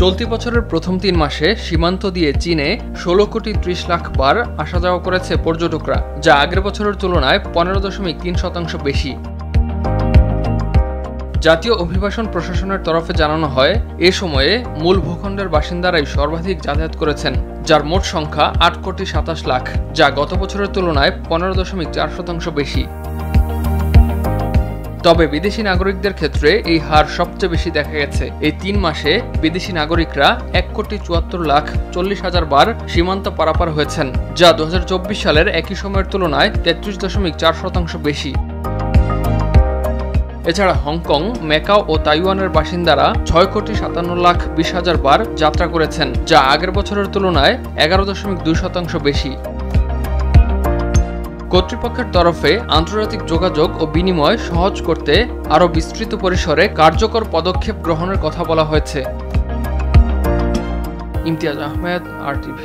চলতি বছরের প্রথম ৩ মাসে সীমান্ত দিয়ে চীনে ১৬ কোটি ৩০ লাখ বার আসা যাওয়া করেছে পর্যটকরা, যা আগের বছরের তুলনায় ১৫.৩% বেশি। জাতীয় অভিবাসন প্রশাসনের তরফে জানানো হয়, এ সময়ে মূল ভূখণ্ডের বাসিন্দারাই সর্বাধিক যাতায়াত করেছেন, যার মোট সংখ্যা ৮ কোটি ২৭ লাখ, যা গত বছরের তুলনায় ১৫.৪% বেশি। তবে বিদেশি নাগরিকদের ক্ষেত্রে এই হার সবচেয়ে বেশি দেখা গেছে। এই ৩ মাসে বিদেশি নাগরিকরা ১ কোটি ৭৪ লাখ ৪০ হাজার বার সীমান্ত পারাপার হয়েছেন, যা ২০২৪ সালের একই সময়ের তুলনায় ৩৩.৪% বেশি। এছাড়া হংকং, ম্যাকাও ও তাইওয়ানের বাসিন্দারা ৬ কোটি ৫৭ লাখ ২০ হাজার বার যাত্রা করেছেন, যা আগের বছরের তুলনায় ১১.২% বেশি। কর্তৃপক্ষের তরফে আন্তর্জাতিক যোগাযোগ ও বিনিময় সহজ করতে আরও বিস্তৃত পরিসরে কার্যকর পদক্ষেপ গ্রহণের কথা বলা হয়েছে। ইমতিয়াজ আহমেদ, RTV।